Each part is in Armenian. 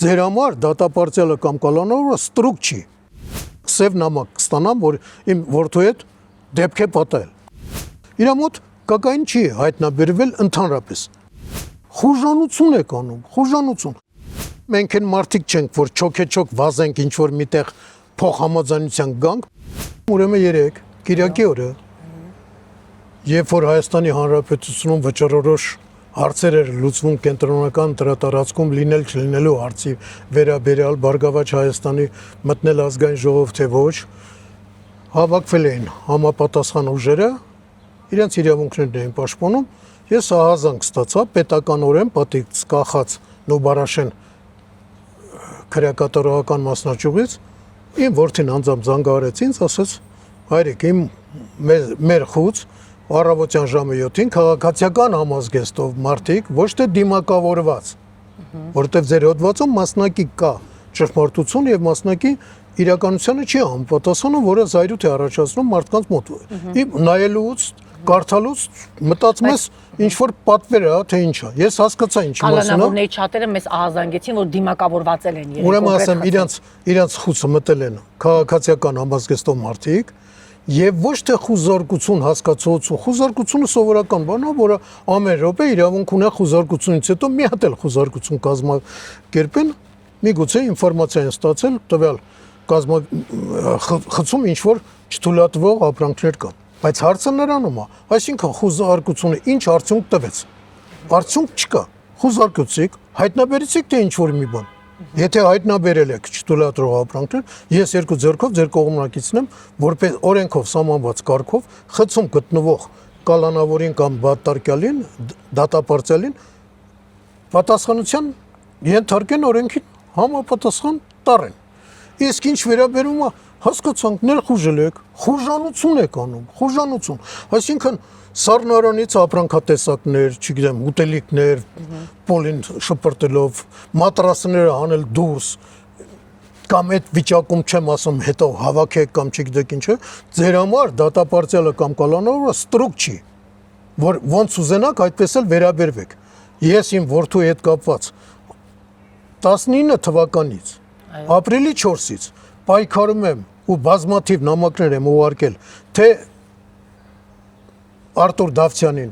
ձեր համար դատապարտյալը կամ կալանավորը ստրուկ չի։ Սև նամակ կստանամ, որ իմ որդու հետ դեպք է պատահել։ Իր մոտ կակային չի հայտնաբերվել ընդհանրապես։ Խուժանություն է կանում, խուժանություն։ Մենք այն մարդիկ չենք, որ չոքեչոք վազենք ինչ-որ միտեղ փոխհամաձայնության գանք, ուրեմն երեք, Կիրակի օրը, երբ որ Հայաստանի Հանրապետությունում վճռորոշ հարցեր էր լուծվում կենտրոնական դրատարածքում լինել չլինելու հարցի վերաբերյալ Բարգավաճ Հայաստանի մտնել ազգային ժողով թե ոչ, հավաքվել էին համապատասխան ուժերը, իրենց իրավունքներն էին պաշտպանում, ես ահազանգ ստացա պետականորեն պատից կախած Նոբարաշեն քրեակատարողական մասնաճյուղից, իմ որդին անձամբ զանգահարեց ինձ, ասաց, հայրիկ, մեր խուց առավոտյան ժամը 7-ին քաղաքացիական համազգեստով մարդիկ, ոչ թե դիմակավորված, որովհետև ձեր հոդվածում մասնակի կա ճշմարտություն եւ մասնակի իրականությանը չի համապատասխանում, որը զայրույթ է առաջացնում մարդկանց մոտ։ Նայելուց, կարդալուց մտածում ես ինչ որ պատվեր է, թե ինչ է։ Ես հասկացա ինչի մասին է։ Կալանավորների չաթերը մեզ ահազանգեցին, որ դիմակավորվածել են երեք։ Ուրեմն ասեմ, իրենց խուցը մտել են քաղաքացիական համազգեստով մարդիկ, եւ ոչ թե խուզարկություն հասկացողություն, խուզարկությունը սովորական բան է, որը ամեն րոպե իրավունք ունի խուզարկությունից հետո մի հատ էլ խուզարկություն կազմակերպեն, միգուցե ինֆորմացիա են ստացել, տվյալ խցում ինչ որ չթույլատրվող ապրանքներ կան, բայց հարցը նրանում է, այսինքն խուզարկությունը ինչ արդյունք տվեց, արդյունք չկա, խուզարկեցիք, հայտնաբերեցիք թե ինչ որ մի բան, եթե հայտնաբերել եք չթույլատրող ապրանքներ, ես երկու ձեռքով ձեր կողմնակիցն եմ, որպես օրենքով սահմանված կարգով խցում գտնվող կալանավորին կամ բատարկյալին, դատապարտյալին պատասխանության ենթարկեն օրենքին համապատասխան տառեն։ Իսկ ինչ վերաբերում է հասկացանք ներխուժել եք, խուժանություն եք անում, խուժանություն, այսինքն սառնարանից ապրանքատեսակներ, չգիտեմ, ուտելիքներ, պոլին շպրտելով, մատրասները հանել դուրս, կամ այդ վիճակում չեմ ասում, հետո հավաքեք կամ չգիտեք ինչ է, ձեր համար դատապարտյալը կամ կալանավորը ստրուկ չի, որ ոնց ուզենաք այդպես էլ վերաբերվեք։ Ես իմ որդու հետ կապված 19 թվականից, ապրիլի 4-ից պայքարում եմ ու բազմաթիվ նամակներ եմ ուղարկել, թե Արտուր Դավթյանին,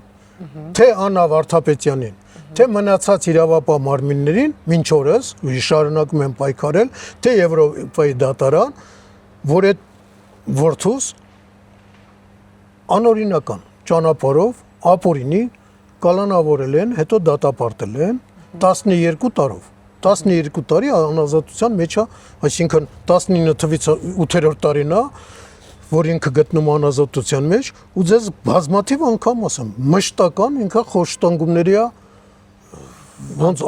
թե Աննա Վարդապետյանին, թե մնացած իրավապահ մարմիններին, մինչ օրս շարունակում եմ պայքարել, թե Եվրոպայի դատարան, որ այդ որդուս անօրինական ճանապարհով ապօրինի կալանավորել են, հետո դատապարտել են 12 տարով։ 12 տարի անազատության մեջ է, այսինքն 19 թվից 8-րդ տարին է, որ ինքը գտնում անազատության մեջ, ու ձեզ բազմաթիվ անգամ ասեմ, մշտական ինքը խոշտանգումների է ոնց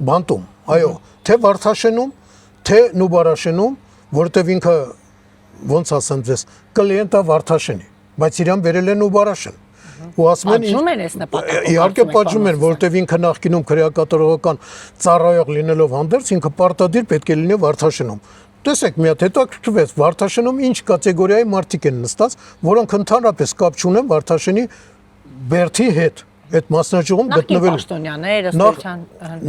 բանտում, այո, թե Վարդաշենում, թե Նուբարաշենում, որտեվ ինքը ոնց ասեմ ձեզ, կլիենտ է Վարդաշենի, բայց իրան բերել են Նուբարաշեն։ Ու ասում են պատժում են այս նպատակով։ Իհարկե պատժում են, որովհետև ինքը նախկինում քրեակատարողական ծառայող լինելով հանդերձ ինքը պարտադիր պետք է լինի Վարդաշենում։ Տեսեք, մի հատ հետաքրքրվեց Վարդաշենում ինչ կատեգորիայի մարդիկ են նստած, որոնք ընդհանրապես կապ չունեն Վարդաշենի բերդի հետ, այդ մասնաճյուղում գտնվելու։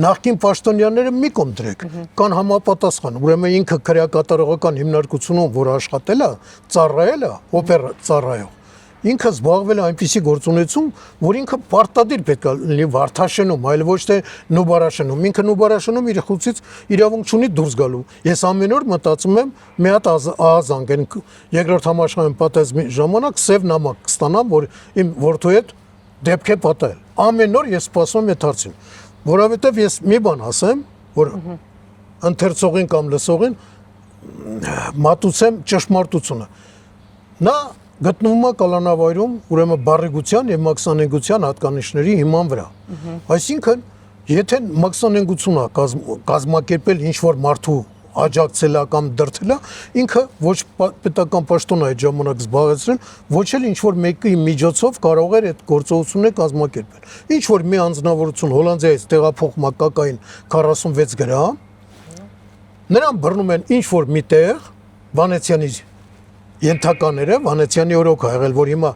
Նախկին պաշտոնյաները մի կողմ դրեք, կան համապատասխան, ուրեմն ինքը քրեակատարողական հիմնարկությունում, որ աշխատել է, ծառայել է, օպերա ծառայող, ինքը զբաղվել է այնպիսի գործունեություն, որ ինքը պարտադիր պետք է լինի Վարդաշենում, այլ ոչ թե Նուբարաշենում։ Ինքը Նուբարաշենում իր խուցից իրավունք չունի դուրս գալու։ Ես ամեն օր մտածում եմ մի հատ ահազանգ են երկրորդ համաշխարհային պատերազմի ժամանակ սև նամակ կստանամ, որ իմ որդու հետ դեպք է պատահել։ Ամեն օր ես սպասում եմ այդ հարցին, որովհետև ես մի բան ասեմ, որ ընթերցողին կամ լսողին մատուցեմ ճշմարտությունը։ Նա գտնվում է կալանավայրում, ուրեմն բարեգության եւ մաքսանենգության հատկանիշների հիման վրա։ Այսինքն, եթե մաքսանենգությունը կազմակերպել ինչ որ մարդու աջակցել է կամ դրդել է, ինքը ոչ պետական պաշտոն է այդ ժամանակ զբաղեցրել, ոչ էլ ինչ որ մեկի միջոցով կարող էր այդ գործողությունները կազմակերպել։ Ինչ որ մի անձնավորություն Հոլանդիայից տեղափոխում է կակային 46 գրամ, նրան բռնում են ինչ որ միտեղ Վանեցյանի ենթակաները, Վանեցյանի օրոք ա եղել, որ հիմա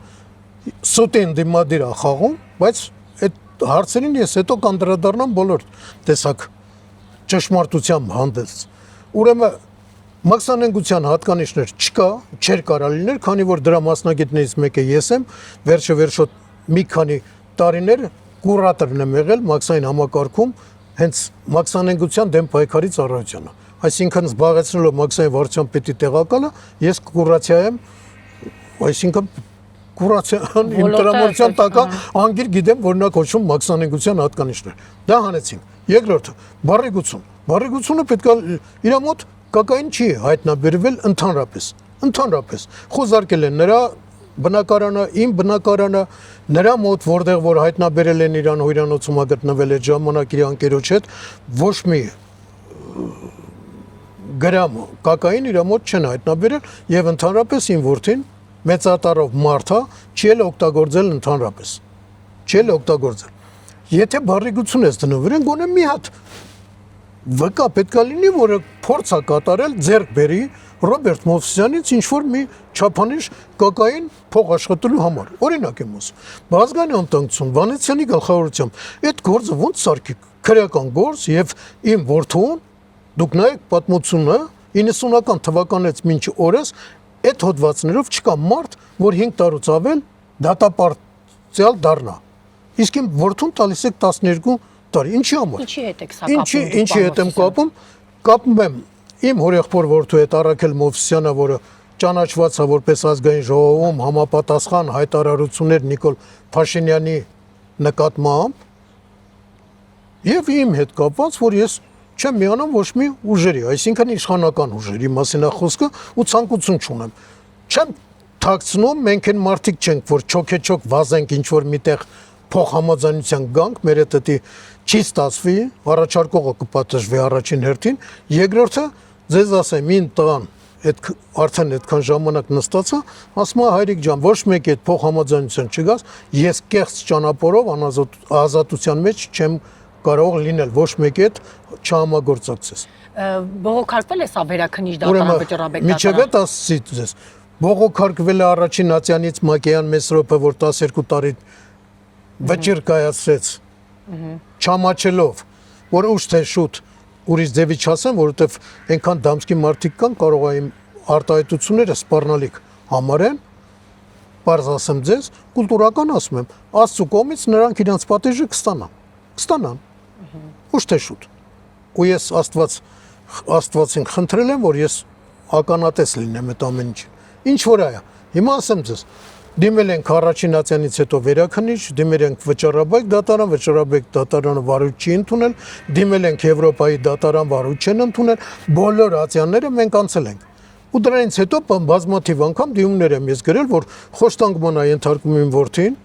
սուտին դիմադիր է խաղում, բայց այդ հարցերին ես հետո կանդրադառնամ բոլոր տեսակ ճշմարտությամբ հանդես։ Ուրեմն մաքսանենգության հատկանիշներ չկա, չէր կարա լինել, քանի որ դրա մասնագետներից մեկը ես եմ, վերջը մի քանի տարիներ կուրատորն եմ եղել մաքսային համակարգում, հենց մաքսանենգության դեմ պայքարի ծառայությանը։ Այսինքն զբաղեցնելով մաքսային վարչության պետի տեղակալը, ես կուրացիա եմ, այսինքն կուրացիան իմ տրամադրության տակ անգիր գիտեմ, որ նա կոչվում մաքսանենգության հատկանիշներ։ Դա հանեցինք։ Երկրորդը՝ բարեգությունը պետք է իր մոտ կակային չի հայտնաբերվել ընդհանրապես։ Խոզարկել են նրա բնակարանը, իմ բնակարանը, նրա մոտ որտեղ որ հայտնաբերել են իրան հույրանոցում գտնվել այդ ժամանակ իր անկերոջ հետ, ոչ մի գրամ կակային իր մոտ չեն հայտնաբերել եւ ընդհանրապես իմ որդին մեծատարով մարդ է, չի էլ օգտագործել ընդհանրապես։ Չի էլ օգտագործել։ Եթե բարեգություն ես դնում վրան, գոնե մի հատ վկա պետք է լինի, որը փորձ է կատարել ձեռք բերի Ռոբերտ Մովսյանից ինչ որ մի չափանիշ կակային փող աշխատելու համար։ Օրինակ եմ ասում։ Բազգանի անվտանգություն Վանեցյանի գլխավորությամբ այդ գործը ոնց սարքի քրեական գործ եւ իմ որդուն դուք նայեք պատմությունը 90-ական թվականից մինչ օրս այդ հոդվածներով չկա մարդ, որ 5 տարուց ավել դատապարտյալ դառնա։ Իսկ իմ որդուն տալիս եք 12 տարի։ Ինչի համար։ Ինչի հետ եք սա կապում։ Ինչի հետ եմ կապում։ Կապում եմ իմ հորեղբոր որդու հետ Արաքել Մովսյանը, որը ճանաչված է որպես ազգային ժողովում համապատասխան հայտարարություններ Նիկոլ Փաշինյանի նկատմամբ, եւ իմ հետ կապված, որ ես չեմ միանում ոչ մի ուժերի, այսինքն իշխանական ուժերի մասին է խոսքը ու ցանկություն չունեմ։ Չեմ թաքցնում, մենք այն մարդիկ չենք, որ չոքեչոք վազենք ինչ որ միտեղ փոխհամաձայնության գանք, մեր հետի չի ստացվի, առաջարկողը կպատժվի առաջին հերթին, երկրորդը ձեզ ասեմ, ին տղան այդ արդեն այդքան ժամանակ նստած է, ասում է հայրիկ ջան, ոչ մեկի այդ փոխհամաձայնության չգաս, ես կեղծ ճանապարհով ազատության մեջ չեմ կարող լինել, ոչ մեկի հետ չհամագործակցես։ Բողոքարկվել է սա վերաքննիչ դատարան վճռաբեկ դատարան։ Միջև այդ ասացի ձեզ, բողոքարկվել է առաջին Նացյանից Մակեյան Մեսրոպը, որ 12 տարի վճիռ կայացրեց, չամաչելով, որ ուշ թե շուտ ուրիշ ձևի չասեմ, որովհետև այնքան դամսկի մարդիկ կան, կարող է իմ արտահայտությունները սպառնալիք համարեն, պարզ ասեմ ձեզ, կուլտուրական ասում եմ, Աստծու կողմից նրանք իրենց պատիժը կստանան, ուշ թե շուտ։ Ու ես Աստվածին խնդրել եմ, որ ես ականատես լինեմ այդ ամեն ինչին։ Ինչ որ այա, հիմա ասեմ ձեզ, դիմել ենք առաջին Նացյանից հետո վերաքննիչ, դիմել ենք վճռաբեկ դատարանը վարույթ չի ընդունել, դիմել ենք Եվրոպայի դատարան վարույթ չեն ընդունել, բոլոր ացյանները մենք անցել ենք։ Ու դրանից հետո բազմաթիվ անգամ դիմումներ եմ ես գրել, որ խոշտանգման է ենթարկում իմ որդին,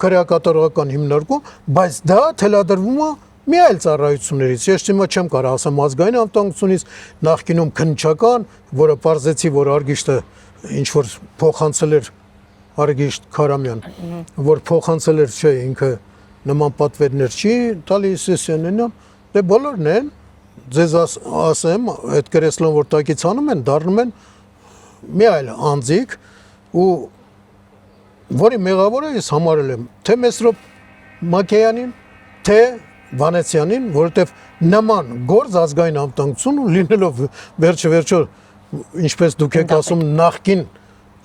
քրեակատարողական հիմնարկում, բայց դա թելադրվում է մի այլ ծառայություններից։ Ես հիմա չեմ կարող ասեմ ազգային անվտանգությունից, նախկինում քննչական, որը պարզեցի, որ Արգիշտը ինչ որ փոխանցել էր Արգիշտ Քարամյան, որ փոխանցել էր, չէ, ինքը նման պատվերներ չի տալիս Սեսյանին, դե բոլորն են, ձեզ ասեմ, այդ կրեսլոն որ տակից անում են, դառնում են մի այլ անձիկ ու որի մեղավորը ես համարել եմ թե Մեսրոպ Մակեյանին, թե Վանեցյանին, որովհետև նման գործ ազգային անվտանգություն լինելով վերջը ինչպես դուք եք ասում նախկին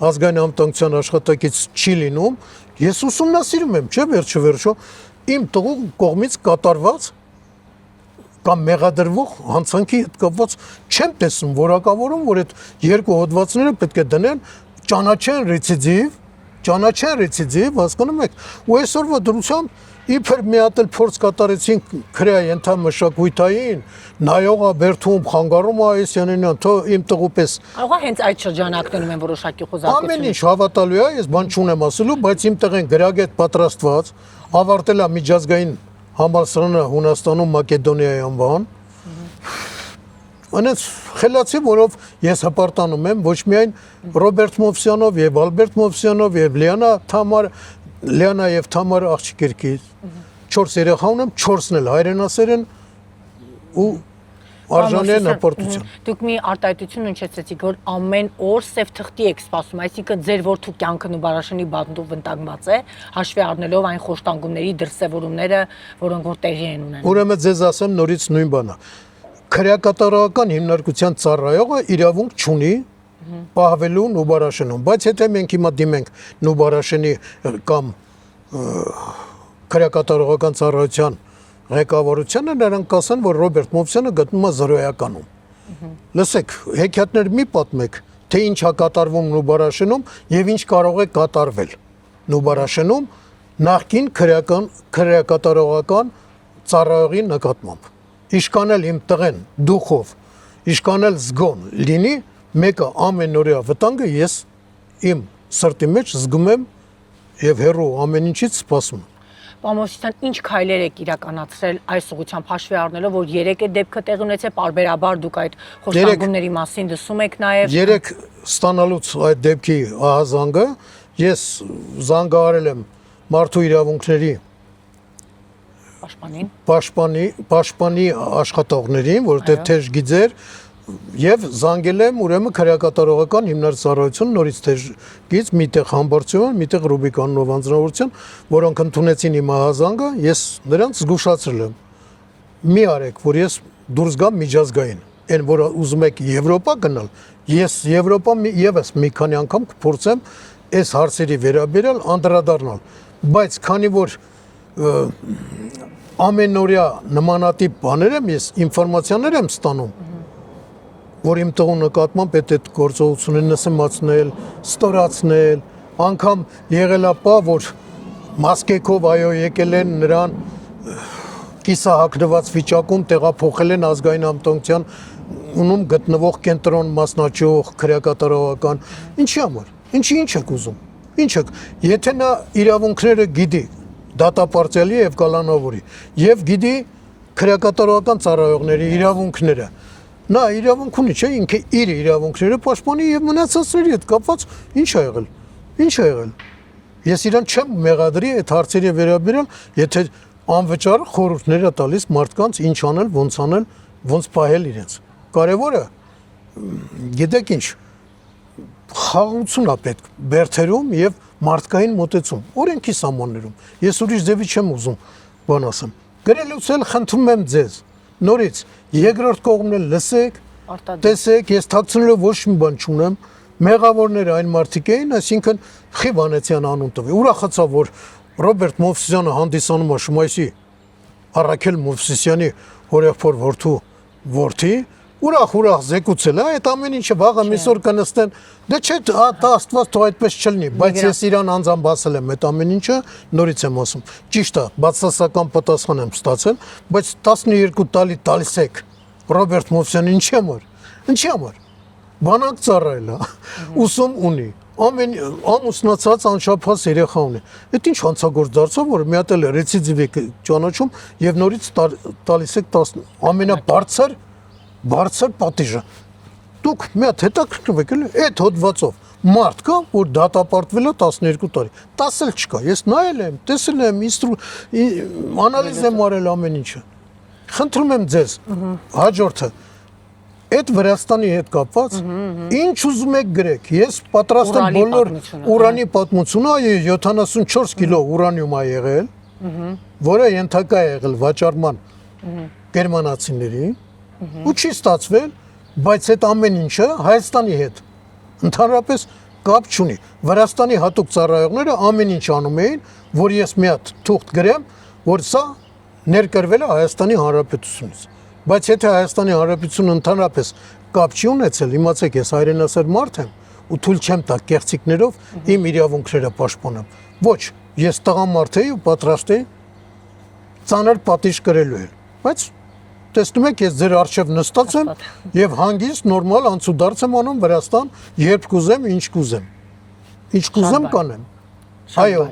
ազգային անվտանգության աշխատակից չի լինում, ես ուսումնասիրում եմ, չէ, վերջը իմ տղու կողմից կատարված կամ մեղադրվող հանցանքի հետ կապված չեմ տեսնում որակավորում, որ այդ երկու հոդվածները պետք է դնեն ճանաչեն ռեցիդիվ, հասկանում եք, ու այսօրվա դրությամբ իբր մի հատ էլ փորձ կատարեցինք քրեա ենթամշակութային, նայողա Բերթում, խանգարում Այսյանենյան, թո իմ տղուպես։ Աղա հենց այդ շրջանակներում են որոշակի խոզարկություններ։ Ամեն ինչ հավատալու է, ես բան չունեմ ասելու, բայց իմ տղեն գրագետ պատրաստված, ավարտել է միջազգային համալսարանը Հունաստանում, Մակեդոնիայի անվան։ Անց խելացի, որով ես հպարտանում եմ ոչ միայն Ռոբերտ Մովսյանով եւ Ալբերտ Մովսյանով եւ Լիանա եւ Թամար աղջիկերքից 4 երեխա ունեմ, 4-ն էլ հայրենասեր են ու արժանի են հպարտության։ Դուք մի արտահայտություն ունեցեցիք, որ ամեն օր սև թղթի եք սպասում, այսինքն ձեր որդու կյանքը Նուբարաշյանի բանդով վտանգված է, հաշվի առնելով այն խոշտանգումների դրսևորումները, որոնք որ տեղի են ունենում։ Ուրեմն ձեզ ասեմ նորից նույն բանը։ Քրեակատարողական հիմնարկության ծառայողը իրավունք չունի պահվելու Նուբարաշենում, բայց եթե մենք հիմա դիմենք Նուբարաշենի կամ քրեակատարողական ծառայության ղեկավարությանը, նրանք կասեն, որ Ռոբերտ Մովսյանը գտնվում է զրոյականում։ Լսեք, հեքիաթներ մի պատմեք, թե ինչ է կատարվում Նուբարաշենում եւ ինչ կարող է կատարվել Նուբարաշենում նախկին քրեակատարողական ծառայողի նկատմամբ։ Իշքանել իմ տղեն դուխով, իշքանել զգոն լինի, մեկը ամենօրյա վտանգը ես իմ սրտի մեջ զգում եմ եւ հերո ամեն ինչից սպասում։ Պարոն ինչ քայլեր եք իրականացրել այս ուղղությամբ հաշվի առնելով, որ 3 դեպքը տեղ ունեցել, բարբերաբար դուք այդ խոշտանգումների մասին դասում եք նաև։ 3 ստանալուց այդ դեպքի ահազանգը ես զանգահարել եմ մարդու իրավունքների պաշտպանի աշխատողներին, որտեղ թեժ գիծեր եւ զանգել եմ ուրեմն քրեակատարողական հիմնարարություն նորից թեժգից միտեղ համբարձություն, միտեղ Ռուբիկանով անձնավորություն, որոնք ընդունեցին իմ ահազանգը, ես նրանց զգուշացրել եմ։ Մի արեք, որ ես դուրս գամ միջազգային, այն որ ուզում եք Եվրոպա գնալ, ես Եվրոպա եւս մի քանի անգամ կփորձեմ այս հարցերի վերաբերյալ անդրադառնալ, բայց քանի որ ամենօրյա նմանատիպ բաներ եմ ես ինֆորմացիաներ եմ ստանում, որ իմ տղու նկատմամբ այդ գործողություններն եմ մացնել, ստորացնել, անգամ եղել է պա, որ մասկեքով այո եկել են նրան կիսահագնված վիճակում տեղափոխել են ազգային անվտանգության ունում գտնվող կենտրոն մասնաճյուղ քրեակատարողական, ինչի համար, ինչ եք ուզում, ինչ եք, եթե նա իրավունքները գիտի դատապարտյալի եւ կալանավորի եւ գիտի քրեակատարողական ծառայողների իրավունքները, նա իրավունք ունի, չէ, ինքը իր իրավունքները պաշտպանի եւ մնացածների հետ կապված ինչ ա եղել։ Ես իրան չեմ մեղադրի այդ հարցերի վերաբերյալ, եթե անվճար խորհուրդներ է տալիս մարդկանց ինչ անել, ոնց պահել իրենց։ Կարևորը գիտեք ինչ, խաղաղություն է պետք բերթերում եւ մարդկային մոտեցում, օրենքի սահմաններում։ Ես ուրիշ ձևի չեմ ուզում բան ասեմ։ Գրելուց էլ խնդրում եմ ձեզ նորից երկրորդ կողմն էլ լսեք, տեսեք, ես թաքցնելով ոչ մի բան չունեմ, մեղավորները այն մարդիկ էին, այսինքն Խիվանեցյան անուն տվի։ Ուրախացա, որ Ռոբերտ Մովսիսյանը հանդիսանում է Շմայսի Առաքել Մովսիսյանի հորեղբոր որդի, ուրախ զեկուցել, այդ ամեն ինչը վաղը միսօր կնստեն, դե չէ, դա Աստված թող այդպես չլինի, բայց ես իրան անձամբ ասել եմ այդ ամեն ինչը, նորից եմ ասում, ճիշտ է, բացասական պատասխան եմ ստացել, բայց 12 տարի տալիս եք Ռոբերտ Մովսյանը ինչի համար, բանակ ծառայել է, ուսում ունի, ամուսնացած անշափած երեխա ունի, այդ ինչ հանցագործ դարձավ, որ մի հատ էլ ռեցիդիվ եք ճանաչում եւ նորից տալիս եք ամենաբարձր պատիժը։ Դուք մի հատ հետաքրքրվեք էլի այդ հոդվածով մարդ կա, որ դատապարտվել է 12 տարի, 10 էլ չկա, ես նայել եմ, տեսել եմ, անալիզ եմ արել ամեն ինչը։ Խնդրում եմ ձեզ, հաջորդը այդ Վրաստանի հետ կապված ինչ ուզում եք գրեք, ես պատրաստ եմ բոլոր ուրանի պատմությունը, 74 կիլո ուրանիում է եղել, որը ենթակա է եղել վաճառման գերմանացիների, ու չի ստացվել, բայց այդ ամեն ինչը Հայաստանի հետ ընդհանրապես կապ չունի։ Վրաստանի հատուկ ծառայողները ամեն ինչ անում էին, որ ես մի հատ թուղթ գրեմ, որ սա ներկրվել է Հայաստանի Հանրապետությունից։ Բայց եթե Հայաստանի Հանրապետությունը ընդհանրապես կապ չի ունեցել, իմացեք, ես հայրենասեր մարդ եմ ու թույլ չեմ տա կեղծիքներով իմ իրավունքները պաշտպանեմ։ Ոչ, ես տղամարդ էի ու պատրաստ էի ծանր պատիժ կրելու եմ։ Բայց տեսնում եք, ես ձեր առջև նստած եմ եւ հանգիստ նորմալ անցուդարձ եմ անում Վրաստան, երբ կուզեմ, ինչ կուզեմ կանեմ։ Այո,